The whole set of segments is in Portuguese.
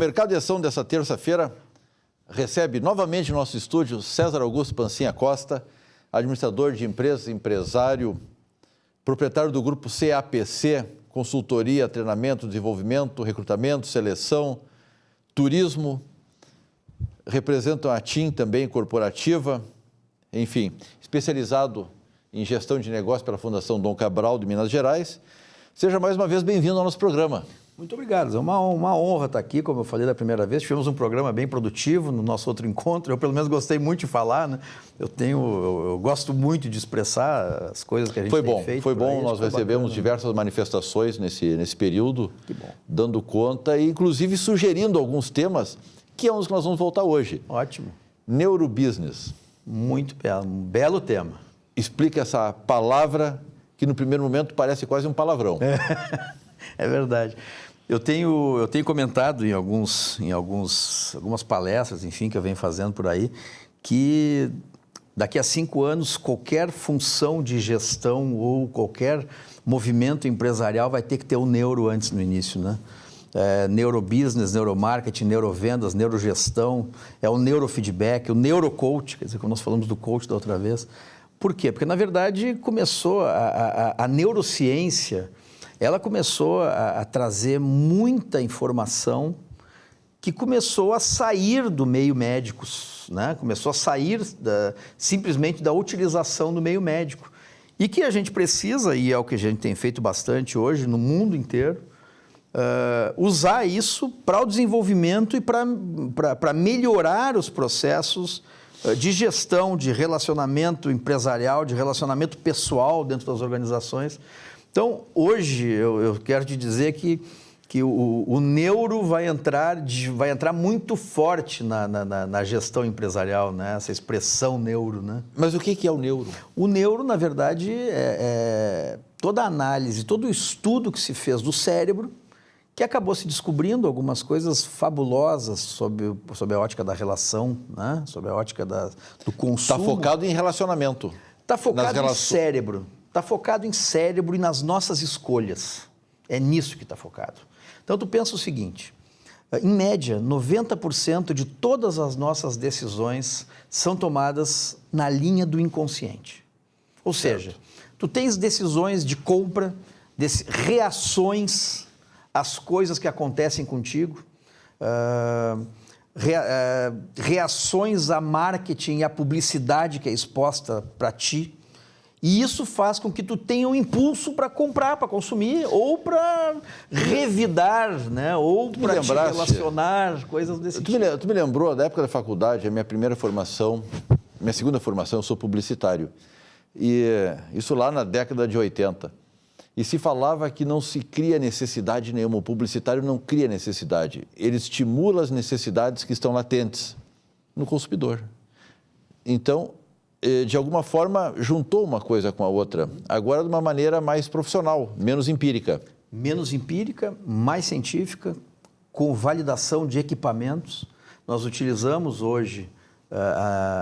Mercado de Ação dessa terça-feira recebe novamente no nosso estúdio César Augusto Pancinha Costa, administrador de empresas, empresário, proprietário do grupo CAPC, consultoria, treinamento, desenvolvimento, recrutamento, seleção, turismo, representam a TIM também corporativa, enfim, especializado em gestão de negócios pela Fundação Dom Cabral de Minas Gerais. Seja mais uma vez bem-vindo ao nosso programa. Muito obrigado, é uma honra estar aqui, como eu falei da primeira vez. Tivemos um programa bem produtivo no nosso outro encontro, eu pelo menos gostei muito de falar, né? Eu gosto muito de expressar as coisas que a gente tem feito. Foi bom, nós recebemos bacana, diversas manifestações nesse período, que bom, dando conta e inclusive sugerindo alguns temas, que é um dos que nós vamos voltar hoje. Ótimo. Neurobusiness. Muito belo, um belo tema. Explica essa palavra que no primeiro momento parece quase um palavrão. É verdade. Eu tenho comentado em algumas palestras, enfim, que eu venho fazendo por aí, que daqui a 5 anos qualquer função de gestão ou qualquer movimento empresarial vai ter que ter o neuro antes no início, né? Neurobusiness, neuromarketing, neurovendas, neurogestão, o neurofeedback, o neurocoach, quer dizer, como nós falamos do coach da outra vez. Por quê? Porque, na verdade, começou a neurociência, ela começou a trazer muita informação que começou a sair do meio médico, né? Começou a sair simplesmente da utilização do meio médico. E que a gente precisa, e é o que a gente tem feito bastante hoje no mundo inteiro, usar isso para o desenvolvimento e para melhorar os processos de gestão, de relacionamento empresarial, de relacionamento pessoal dentro das organizações. Então, hoje, eu quero te dizer que o neuro vai entrar muito forte na gestão empresarial, né? Essa expressão neuro, né? Mas o que é o neuro? O neuro, na verdade, é toda a análise, todo o estudo que se fez do cérebro, que acabou se descobrindo algumas coisas fabulosas sob a ótica da relação, né? Sob a ótica do consumo. Está focado em relacionamento. Está focado em cérebro. Está focado em cérebro e nas nossas escolhas. É nisso que está focado. Então, tu pensa o seguinte, em média, 90% de todas as nossas decisões são tomadas na linha do inconsciente. Ou seja, tu tens decisões de compra, reações às coisas que acontecem contigo, reações a marketing e a publicidade que é exposta para ti. E isso faz com que tu tenha um impulso para comprar, para consumir, ou para revidar, né? Ou para te relacionar, coisas desse tipo. Tu me lembrou, da época da faculdade, a minha primeira formação, minha segunda formação, eu sou publicitário. E isso lá na década de 80. E se falava que não se cria necessidade nenhuma, o publicitário não cria necessidade, ele estimula as necessidades que estão latentes no consumidor. Então, de alguma forma, juntou uma coisa com a outra, agora de uma maneira mais profissional, menos empírica. Menos empírica, mais científica, com validação de equipamentos. Nós utilizamos hoje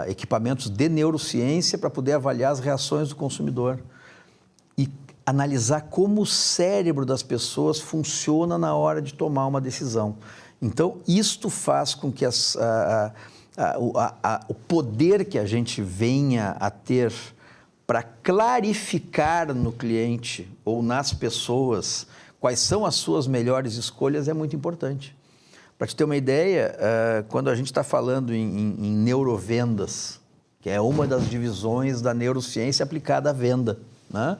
equipamentos de neurociência para poder avaliar as reações do consumidor e analisar como o cérebro das pessoas funciona na hora de tomar uma decisão. Então, isto faz com que o poder que a gente venha a ter para clarificar no cliente ou nas pessoas quais são as suas melhores escolhas é muito importante. Para te ter uma ideia, quando a gente está falando em neurovendas, que é uma das divisões da neurociência aplicada à venda, né?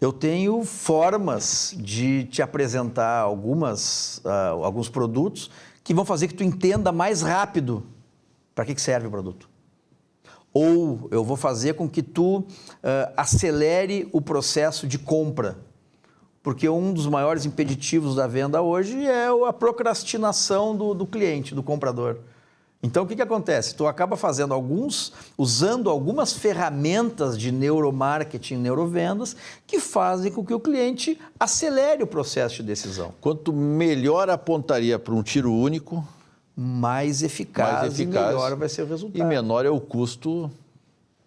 Eu tenho formas de te apresentar alguns produtos que vão fazer que tu entenda mais rápido para que serve o produto. Ou eu vou fazer com que tu acelere o processo de compra, porque um dos maiores impeditivos da venda hoje é a procrastinação do cliente, do comprador. Então, o que acontece? Tu acaba usando algumas ferramentas de neuromarketing, neurovendas, que fazem com que o cliente acelere o processo de decisão. Quanto melhor a pontaria para um tiro único, mais eficaz e melhor vai ser o resultado. E menor é o custo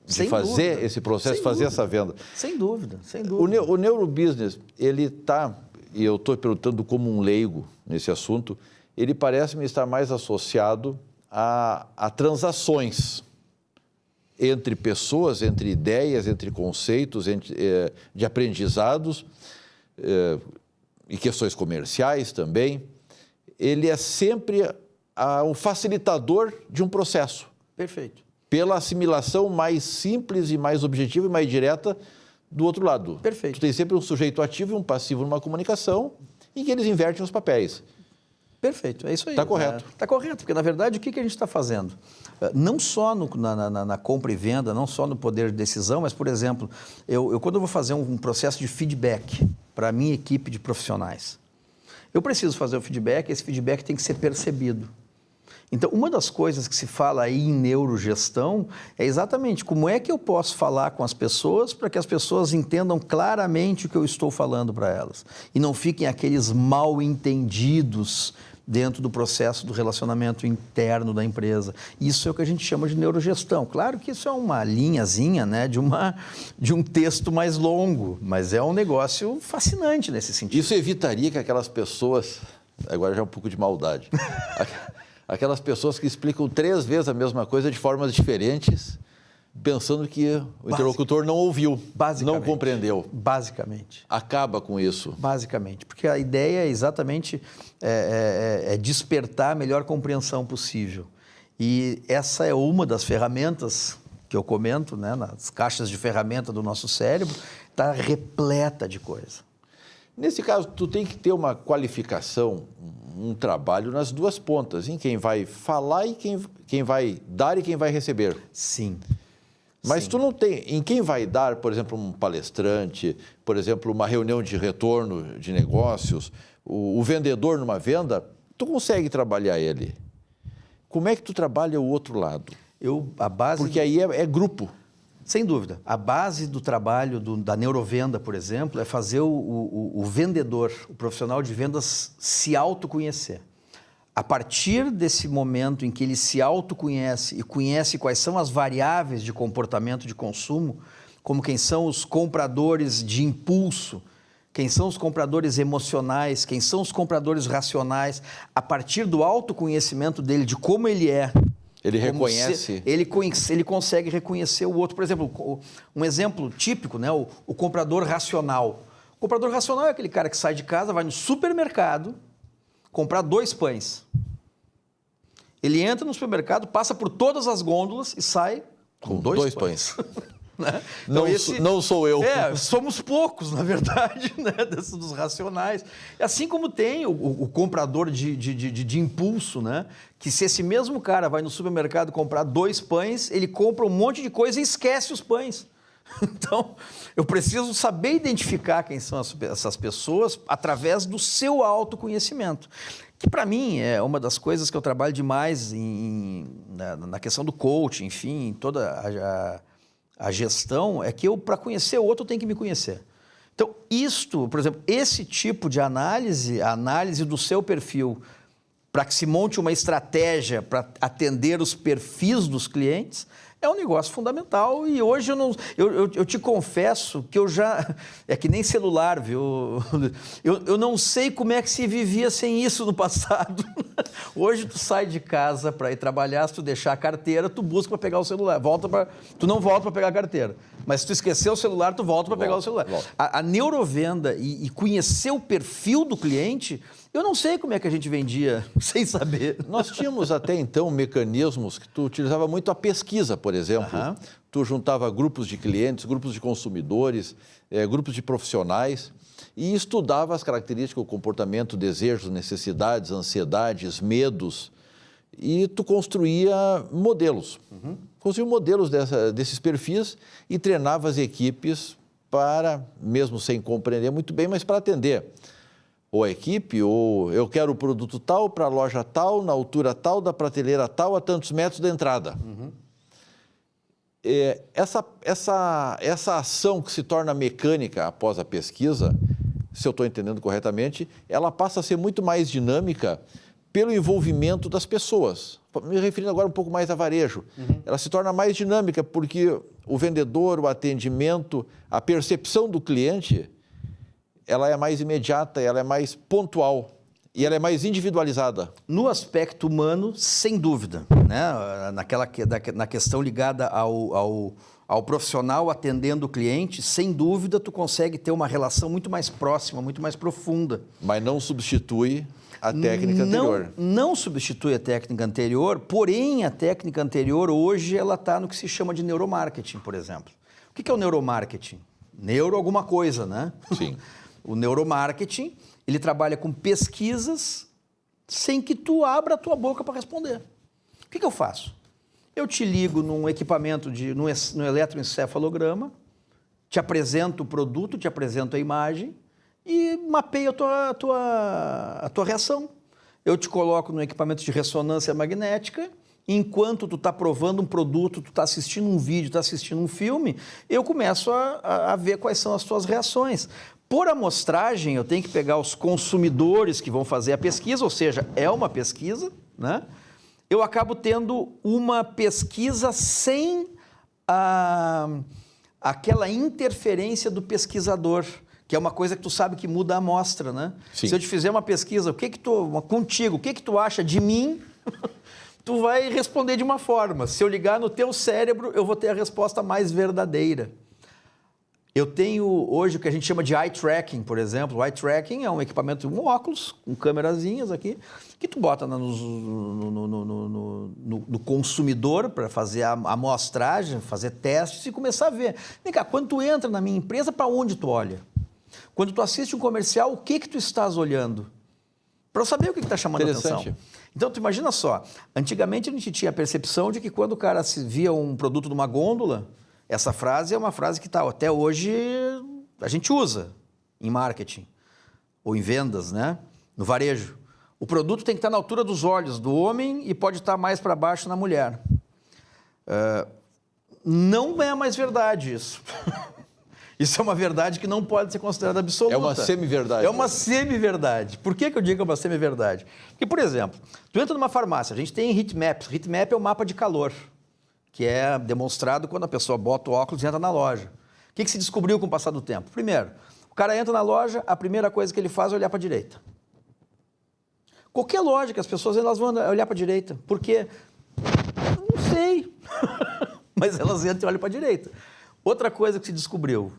de fazer esse processo, fazer essa venda. Sem dúvida, sem dúvida. O neurobusiness, ele está, e eu estou perguntando como um leigo nesse assunto, ele parece-me estar mais associado a transações entre pessoas, entre ideias, entre conceitos, de aprendizados e questões comerciais também. Ele é sempre um facilitador de um processo. Perfeito. Pela assimilação mais simples e mais objetiva e mais direta do outro lado. Perfeito. Tu tem sempre um sujeito ativo e um passivo numa comunicação em que eles invertem os papéis. Perfeito, é isso aí. Está correto. Está correto, porque na verdade o que a gente está fazendo? Não só na compra e venda, não só no poder de decisão, mas, por exemplo, quando eu vou fazer um processo de feedback para a minha equipe de profissionais, eu preciso fazer o feedback, esse feedback tem que ser percebido. Então, uma das coisas que se fala aí em neurogestão é exatamente como é que eu posso falar com as pessoas para que as pessoas entendam claramente o que eu estou falando para elas e não fiquem aqueles mal entendidos dentro do processo do relacionamento interno da empresa. Isso é o que a gente chama de neurogestão. Claro que isso é uma linhazinha, né, de um texto mais longo, mas é um negócio fascinante nesse sentido. Isso evitaria que aquelas pessoas, agora já é um pouco de maldade, aquelas pessoas que explicam 3 vezes a mesma coisa de formas diferentes, pensando que o interlocutor não ouviu, não compreendeu. Basicamente. Acaba com isso. Basicamente, porque a ideia é exatamente despertar a melhor compreensão possível. E essa é uma das ferramentas que eu comento, né, nas caixas de ferramenta do nosso cérebro, está repleta de coisa. Nesse caso, tu tem que ter uma qualificação, um trabalho nas duas pontas, em quem vai falar e quem vai dar e quem vai receber. Sim. Mas Sim. tu não tem, em quem vai dar, por exemplo, um palestrante, por exemplo, uma reunião de retorno de negócios, o vendedor numa venda, tu consegue trabalhar ele. Como é que tu trabalha o outro lado? Porque aí é grupo. Sem dúvida. A base do trabalho da neurovenda, por exemplo, é fazer o vendedor, o profissional de vendas, se autoconhecer. A partir desse momento em que ele se autoconhece e conhece quais são as variáveis de comportamento de consumo, como quem são os compradores de impulso, quem são os compradores emocionais, quem são os compradores racionais, a partir do autoconhecimento dele, de como ele é, ele reconhece? Ele consegue reconhecer o outro. Por exemplo, um exemplo típico, né? O comprador racional. O comprador racional é aquele cara que sai de casa, vai no supermercado, comprar 2 pães. Ele entra no supermercado, passa por todas as gôndolas e sai com 2 pães. Né? Então, não sou eu. Somos poucos, na verdade, né? Dos racionais. Assim como tem o comprador de impulso, né? Que se esse mesmo cara vai no supermercado comprar 2 pães, ele compra um monte de coisa e esquece os pães. Então, eu preciso saber identificar quem são essas pessoas através do seu autoconhecimento. Que, para mim, é uma das coisas que eu trabalho demais na questão do coaching, enfim, toda a gestão, é que para conhecer o outro, eu tenho que me conhecer. Então, por exemplo, esse tipo de análise, a análise do seu perfil, para que se monte uma estratégia para atender os perfis dos clientes, é um negócio fundamental. E hoje eu te confesso que eu já... É que nem celular, viu? Eu não sei como é que se vivia sem isso no passado. Hoje tu sai de casa para ir trabalhar, se tu deixar a carteira, tu busca para pegar o celular. Tu não volta para pegar a carteira. Mas se tu esquecer o celular, tu volta para pegar o celular. A neurovenda e conhecer o perfil do cliente... Eu não sei como é que a gente vendia sem saber. Nós tínhamos até então mecanismos que tu utilizava muito a pesquisa, por exemplo. Tu juntava grupos de clientes, grupos de consumidores, grupos de profissionais e estudava as características, o comportamento, desejos, necessidades, ansiedades, medos e tu construía modelos. Construía modelos desses perfis e treinava as equipes para, mesmo sem compreender muito bem, mas para atender. Ou a equipe, ou eu quero o produto tal, para a loja tal, na altura tal, da prateleira tal, a tantos metros da entrada. Essa ação que se torna mecânica após a pesquisa, se eu estou entendendo corretamente, ela passa a ser muito mais dinâmica pelo envolvimento das pessoas. Me referindo agora um pouco mais a varejo. Ela se torna mais dinâmica porque o vendedor, o atendimento, a percepção do cliente... ela é mais imediata, ela é mais pontual. E ela é mais individualizada? No aspecto humano, sem dúvida, né? Na questão ligada ao profissional atendendo o cliente, sem dúvida tu consegue ter uma relação muito mais próxima, muito mais profunda. Mas não substitui a técnica anterior? Não substitui a técnica anterior, porém a técnica anterior hoje ela está no que se chama de neuromarketing, por exemplo. O que é o neuromarketing? Neuro alguma coisa, né? Sim. O neuromarketing, ele trabalha com pesquisas sem que tu abra a tua boca para responder. O que eu faço? Eu te ligo num equipamento, no eletroencefalograma, te apresento o produto, te apresento a imagem e mapeio a tua reação. Eu te coloco no equipamento de ressonância magnética, enquanto tu está provando um produto, tu está assistindo um vídeo, está assistindo um filme, eu começo a ver quais são as tuas reações. Por amostragem, eu tenho que pegar os consumidores que vão fazer a pesquisa, ou seja, é uma pesquisa, né? Eu acabo tendo uma pesquisa sem aquela interferência do pesquisador, que é uma coisa que tu sabe que muda a amostra, né? Sim. Se eu te fizer uma pesquisa, contigo, o que tu acha de mim, tu vai responder de uma forma. Se eu ligar no teu cérebro, eu vou ter a resposta mais verdadeira. Eu tenho hoje o que a gente chama de eye tracking, por exemplo. O eye tracking é um equipamento, um óculos, com câmerazinhas aqui, que tu bota no consumidor para fazer a amostragem, fazer testes e começar a ver. Vem cá, quando tu entra na minha empresa, para onde tu olha? Quando tu assiste um comercial, o que tu estás olhando? Para eu saber o que está chamando a atenção. Então, tu imagina só, antigamente a gente tinha a percepção de que quando o cara via um produto numa gôndola, essa frase é uma frase que até hoje a gente usa em marketing ou em vendas, né? No varejo. O produto tem que estar na altura dos olhos do homem e pode estar mais para baixo na mulher. Não é mais verdade isso. Isso é uma verdade que não pode ser considerada absoluta. É uma semi-verdade. É uma semi-verdade. Por que eu digo que é uma semi-verdade? Porque, por exemplo, tu entra numa farmácia, a gente tem heat maps. Heat map é o mapa de calor, que é demonstrado quando a pessoa bota o óculos e entra na loja. O que se descobriu com o passar do tempo? Primeiro, o cara entra na loja, a primeira coisa que ele faz é olhar para a direita. Qualquer loja que as pessoas elas vão olhar para a direita. Por quê? Não sei. Mas elas entram e olham para a direita. Outra coisa que se descobriu,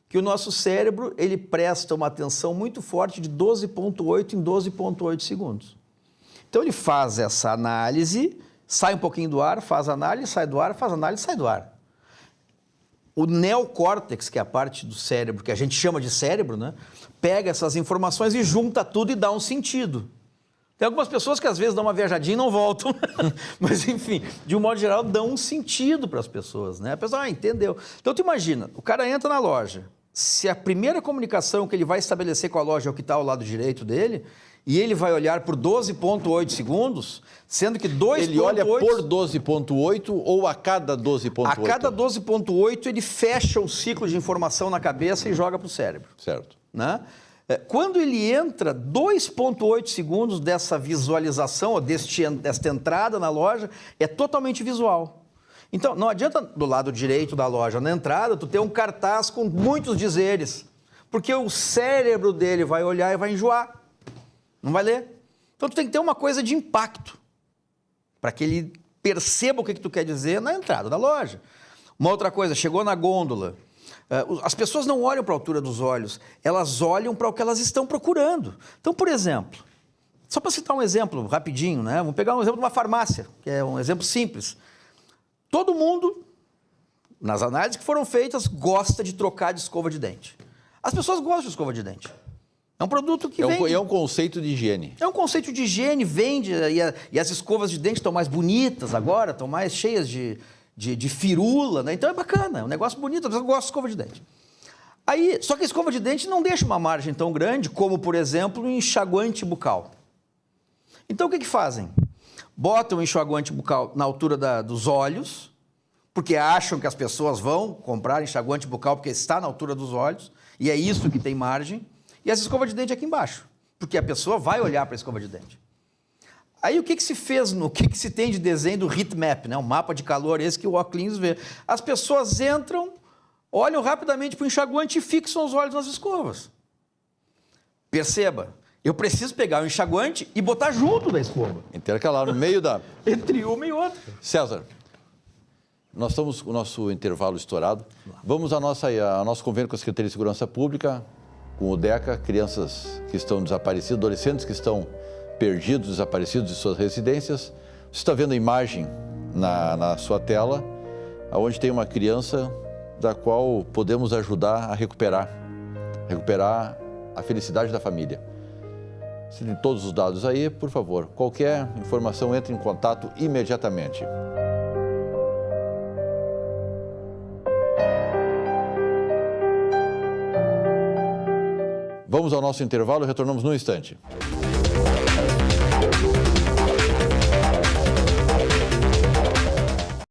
que o nosso cérebro ele presta uma atenção muito forte de 12,8 em 12,8 segundos. Então ele faz essa análise, sai um pouquinho do ar, faz análise, sai do ar, faz análise, sai do ar. O neocórtex, que é a parte do cérebro, que a gente chama de cérebro, né, pega essas informações e junta tudo e dá um sentido. Tem algumas pessoas que às vezes dão uma viajadinha e não voltam, mas enfim, de um modo geral, dão um sentido para as pessoas, né? A pessoa, entendeu. Então, tu imagina, o cara entra na loja, se a primeira comunicação que ele vai estabelecer com a loja é o que está ao lado direito dele, e ele vai olhar por 12,8 segundos, sendo que 2,8... Ele olha por 12,8 ou a cada 12,8? A cada 12,8 ele fecha o ciclo de informação na cabeça e joga para o cérebro. Certo. Né? Quando ele entra, 2,8 segundos dessa visualização, ou desta entrada na loja, é totalmente visual. Então, não adianta do lado direito da loja, na entrada, tu ter um cartaz com muitos dizeres, porque o cérebro dele vai olhar e vai enjoar, não vai ler. Então, tu tem que ter uma coisa de impacto, para que ele perceba o que tu quer dizer na entrada da loja. Uma outra coisa, chegou na gôndola, as pessoas não olham para a altura dos olhos, elas olham para o que elas estão procurando. Então, por exemplo, só para citar um exemplo rapidinho, né? Vamos pegar um exemplo de uma farmácia, que é um exemplo simples. Todo mundo, nas análises que foram feitas, gosta de trocar de escova de dente. As pessoas gostam de escova de dente. É um produto que vende. É um conceito de higiene. É um conceito de higiene, vende, e as escovas de dente estão mais bonitas agora, estão mais cheias de firula, né? Então é bacana, é um negócio bonito, eu gosto de escova de dente. Aí, só que a escova de dente não deixa uma margem tão grande como, por exemplo, um enxaguante bucal. Então o que fazem? Botam o enxaguante bucal na altura dos olhos, porque acham que as pessoas vão comprar enxaguante bucal porque está na altura dos olhos, e é isso que tem margem, e essa escova de dente aqui embaixo, porque a pessoa vai olhar para a escova de dente. Aí o que se fez, o que se tem de desenho do heat map, né? Um mapa de calor esse que o óculos vê. As pessoas entram, olham rapidamente para o enxaguante e fixam os olhos nas escovas. Perceba, Eu preciso pegar o enxaguante e botar junto da escova. Intercalar no meio da... Entre uma e outra. César, nós estamos com o nosso intervalo estourado. Vamos ao nosso convênio com a Secretaria de Segurança Pública, com o DECA, crianças que estão desaparecidas, adolescentes que estão perdidos, desaparecidos de suas residências. Você está vendo a imagem na sua tela, onde tem uma criança da qual podemos ajudar a recuperar a felicidade da família. Se tem todos os dados aí, por favor, qualquer informação, entre em contato imediatamente. Vamos ao nosso intervalo, retornamos num instante.